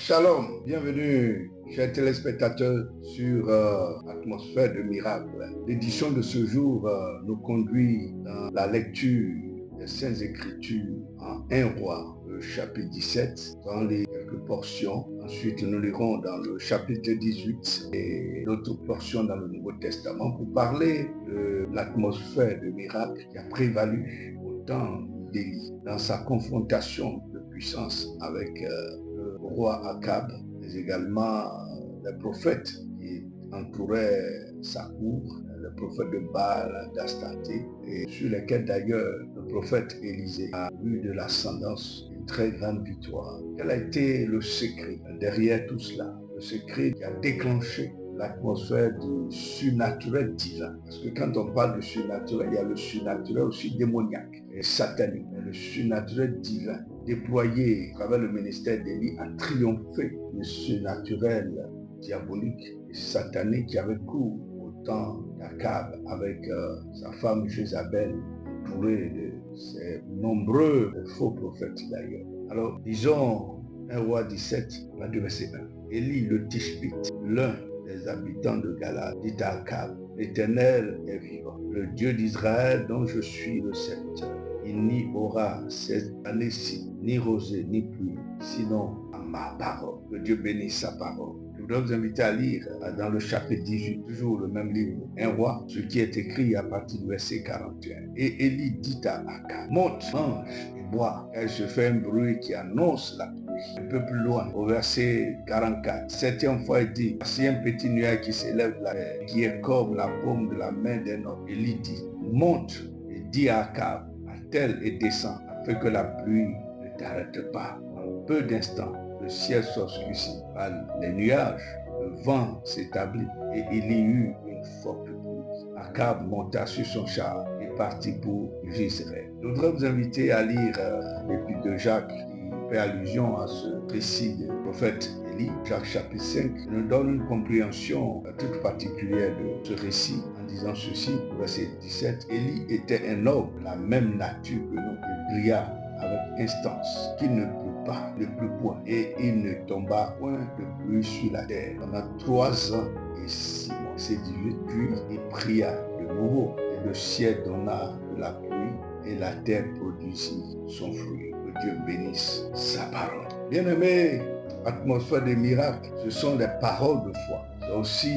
Shalom, bienvenue chers téléspectateurs sur Atmosphère de miracle. L'édition de ce jour nous conduit dans la lecture des Saintes Écritures en 1 Roi, le chapitre 17, dans les quelques portions. Ensuite, nous lirons dans le chapitre 18 et d'autres portions dans le Nouveau Testament pour parler de l'atmosphère de miracle qui a prévalu au temps d'Élie dans sa confrontation de puissance avec le roi Akab, mais également les prophètes qui entouraient sa cour, le prophète de Baal, d'Astarté, et sur lesquels d'ailleurs le prophète Élisée a eu de l'ascendance, une très grande victoire. Quel a été le secret derrière tout cela? Le secret qui a déclenché l'atmosphère du surnaturel divin. Parce que quand on parle de surnaturel, il y a le surnaturel aussi démoniaque et satanique. Mais le surnaturel divin, déployé à travers le ministère d'Élie, a triomphé du surnaturel diabolique et satanique qui avait cours au temps d'Akab avec sa femme Jézabel, entourée de ses nombreux faux prophètes d'ailleurs. Alors, disons 1 Roi 17, 22 verset 1. Élie le Tishbite, l'un des habitants de Galade, dit à Akab, l'Éternel est vivant, le Dieu d'Israël dont je suis le serviteur. Il n'y aura cette année-ci ni rosée ni pluie, sinon à ma parole. Que Dieu bénisse sa parole. Je voudrais vous inviter à lire dans le chapitre 18, toujours le même livre, 1 Roi, ce qui est écrit à partir du verset 41. Et Élie dit à Akab, monte, mange et bois, car il se fait un bruit qui annonce la pluie. Un peu plus loin, au verset 44, septième fois il dit, voici un petit nuage qui s'élève là, qui est comme la paume de la main d'un homme. Élie dit, monte et dis à Akab, attelle et descend, afin que la pluie ne t'arrête pas. En peu d'instants, le ciel s'obscurcit par les nuages, le vent s'établit et il y eut une forte pluie. Akab monta sur son char et partit pour Jezreel. Je voudrais vous inviter à lire l'épître de Jacques qui fait allusion à ce récit du prophète Élie. Jacques chapitre 5 nous donne une compréhension toute particulière de ce récit en disant ceci, verset 17. Élie était un homme de la même nature que nous, il brilla avec instance, qu'il ne pleut pas, ne pleut point, et il ne tomba point de pluie sur la terre pendant 3 ans et 6 mois. C'est Dieu, puis il pria de nouveau, et le ciel donna de la pluie, et la terre produisit son fruit. Que Dieu bénisse sa parole. Bien-aimés, atmosphère des miracles, ce sont des paroles de foi. C'est aussi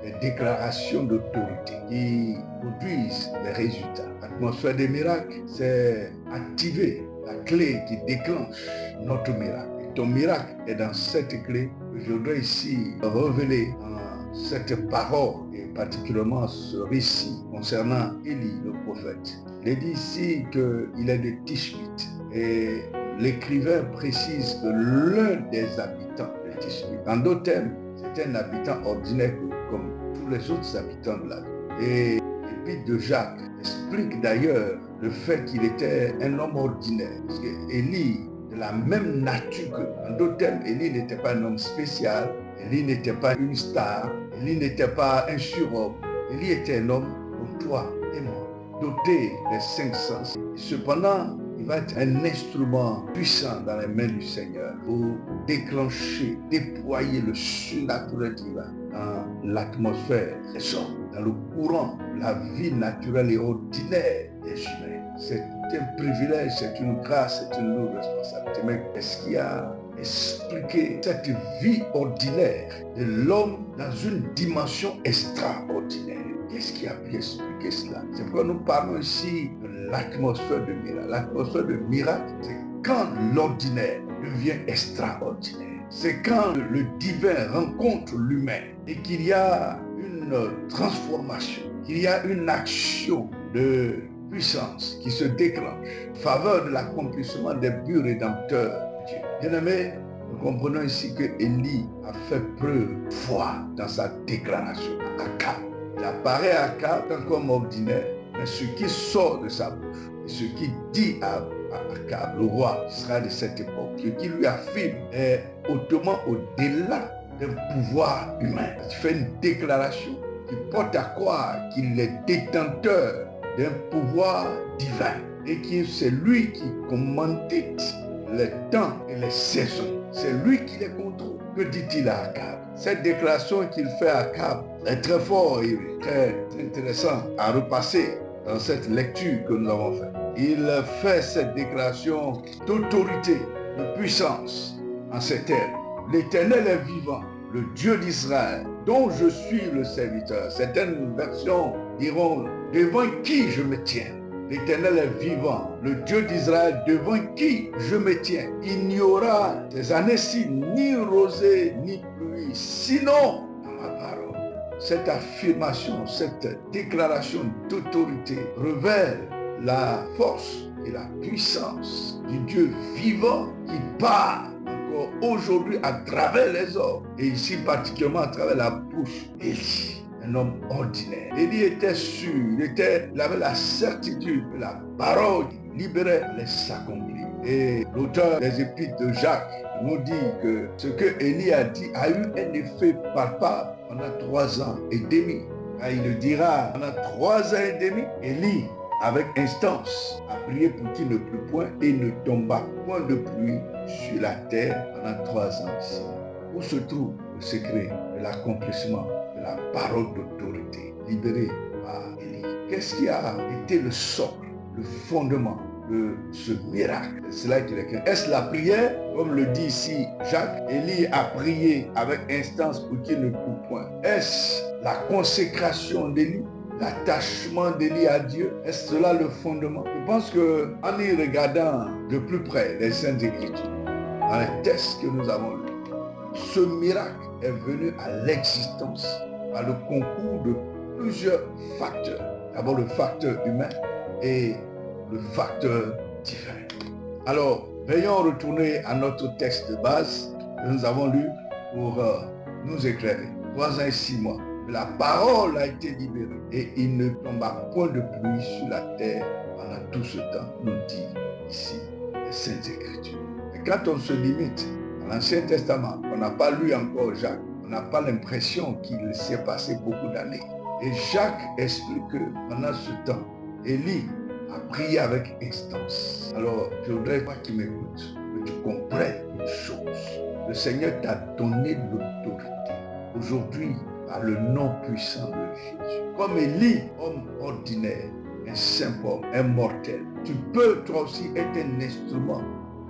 des déclarations d'autorité qui produisent les résultats. L'atmosphère des miracles, c'est activer la clé qui déclenche notre miracle. Et ton miracle est dans cette clé que je voudrais ici révéler dans cette parole et particulièrement ce récit concernant Élie le prophète. Il est dit ici qu'il est de Tishbite et l'écrivain précise que l'un des habitants de Tishbite, en d'autres termes, c'est un habitant ordinaire comme tous les autres habitants de la ville. Et l'épître de Jacques explique d'ailleurs le fait qu'il était un homme ordinaire. Parce que Élie, de la même nature que, en d'autres termes, Élie n'était pas un homme spécial, Élie n'était pas une star, Élie n'était pas un surhomme. Élie était un homme comme toi et moi, doté des 5 sens. Et cependant, il va être un instrument puissant dans les mains du Seigneur pour déclencher, déployer le surnaturel divin dans l'atmosphère des hommes, dans le courant de la vie naturelle et ordinaire des humains. C'est un privilège, c'est une grâce, c'est une lourde responsabilité. Mais qu'est-ce qui a expliqué cette vie ordinaire de l'homme dans une dimension extraordinaire? Qu'est-ce qui a pu expliquer cela? C'est pourquoi nous parlons ici de l'atmosphère de miracle. L'atmosphère de miracle, c'est quand l'ordinaire devient extraordinaire. C'est quand le divin rencontre l'humain et qu'il y a une transformation, qu'il y a une action de puissance qui se déclenche en faveur de l'accomplissement des buts rédempteurs de Dieu. Bien-aimés, nous comprenons ici que Élie a fait preuve de foi dans sa déclaration à Akab. Il apparaît à Akab comme ordinaire, mais ce qui sort de sa bouche et ce qu'il dit à Akab, le roi d'Israël de cette époque, ce qu'il lui affirme est hautement au-delà d'un pouvoir humain. Il fait une déclaration qui porte à croire qu'il est détenteur d'un pouvoir divin et que c'est lui qui commandite les temps et les saisons. C'est lui qui les contrôle. Que dit-il à Akab? Cette déclaration qu'il fait à Akab est très fort et très intéressant à repasser dans cette lecture que nous avons faite. Il fait cette déclaration d'autorité, de puissance en ces termes. L'Éternel est vivant, le Dieu d'Israël, dont je suis le serviteur. Certaines versions diront devant qui je me tiens. L'Éternel est vivant, le Dieu d'Israël, devant qui je me tiens. Il n'y aura ces années-ci ni rosée ni pluie, sinon dans ma parole. Cette affirmation, cette déclaration d'autorité révèle la force et la puissance du Dieu vivant qui parle encore aujourd'hui à travers les hommes, et ici particulièrement à travers la bouche d'Élie. Un homme ordinaire. Élie était sûr, il avait la certitude que la parole qui libérait allait s'accomplir. Et l'auteur des épîtres de Jacques nous dit que ce que Élie a dit a eu un effet palpable pendant 3 ans et demi. Et il le dira, pendant 3 ans et demi, Élie, avec instance, a prié pour qu'il ne plût point et ne tomba point de pluie sur la terre pendant 3 ans. Où se trouve le secret de l'accomplissement de la parole d'autorité libérée par Élie? Qu'est-ce qui a été le socle, le fondement de ce miracle? C'est là qu'il est écrit. Est-ce la prière? Comme le dit ici Jacques, Élie a prié avec instance pour qu'il ne plût point. Est-ce la consécration d'Élie? L'attachement d'Élie à Dieu? Est-ce cela le fondement? Je pense qu'en y regardant de plus près les Saintes Écritures, dans les textes que nous avons lus, ce miracle est venu à l'existence par le concours de plusieurs facteurs. D'abord le facteur humain et le facteur divin. Alors, veuillons retourner à notre texte de base que nous avons lu pour nous éclairer. 3 ans et 6 mois. La parole a été libérée et il ne tomba point de pluie sur la terre pendant tout ce temps, nous dit ici les Saintes Écritures. Et quand on se limite à l'Ancien Testament, on n'a pas lu encore Jacques, on n'a pas l'impression qu'il s'est passé beaucoup d'années. Et Jacques explique que pendant ce temps, Élie a prié avec instance. Alors, je voudrais pas qu'il m'écoute, que tu comprennes une chose. Le Seigneur t'a donné l'autorité. Aujourd'hui, par le nom puissant de Jésus. Comme Élie, homme ordinaire, un simple homme, un mortel, tu peux toi aussi être un instrument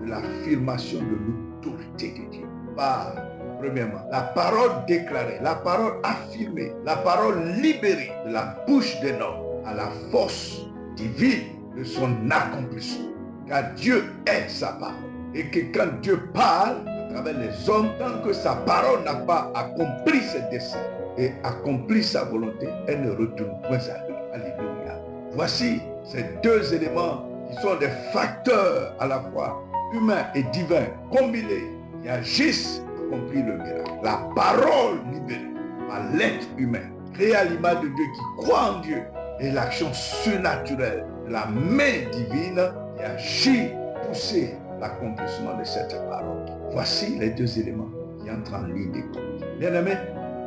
de l'affirmation de l'autorité de Dieu. Par, premièrement, la parole déclarée, la parole affirmée, la parole libérée de la bouche d'un homme à la force divine de son accomplissement. Car Dieu est sa parole. Et que quand Dieu parle à travers les hommes, tant que sa parole n'a pas accompli ses desseins et accompli sa volonté, elle ne retourne point à lui. Alléluia. Voici ces 2 éléments qui sont des facteurs à la fois humains et divins combinés qui agissent pour accomplir le miracle. La parole libérée par l'être humain, créé à l'image de Dieu qui croit en Dieu, et l'action surnaturelle de la main divine qui agit pour pousser l'accomplissement de cette parole. Voici les 2 éléments qui entrent en ligne de compte. Bien-aimé,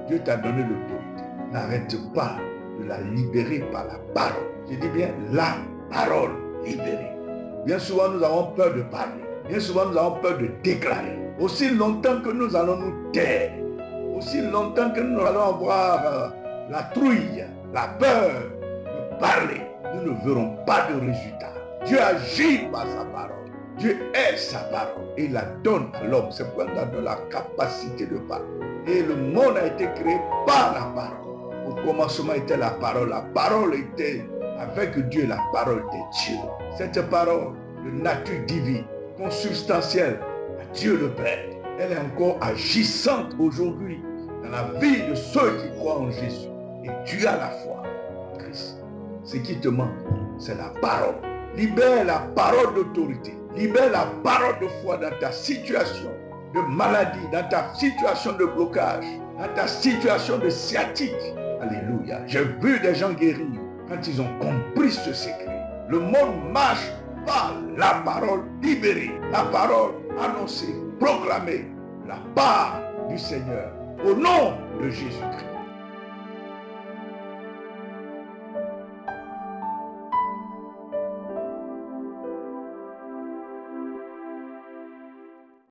Dieu t'a donné l'autorité. N'arrête pas de la libérer par la parole. Je dis bien la parole libérée. Bien souvent, nous avons peur de parler. Bien souvent, nous avons peur de déclarer. Aussi longtemps que nous allons nous taire, aussi longtemps que nous allons avoir la trouille, la peur de parler, nous ne verrons pas de résultat. Dieu agit par sa parole. Dieu est sa parole et il la donne à l'homme. C'est pourquoi il a donné la capacité de parler. Et le monde a été créé par la parole. Au commencement était la parole. La parole était avec Dieu. La parole était Dieu. Cette parole de nature divine, consubstantielle à Dieu le Père, elle est encore agissante aujourd'hui dans la vie de ceux qui croient en Jésus. Et tu as la foi en Christ. Ce qui te manque, c'est la parole. Libère la parole d'autorité. Libère la parole de foi dans ta situation de maladie, dans ta situation de blocage, dans ta situation de sciatique. Alléluia. J'ai vu des gens guérir quand ils ont compris ce secret. Le monde marche par la parole libérée, la parole annoncée, proclamée, la part du Seigneur, au nom de Jésus-Christ.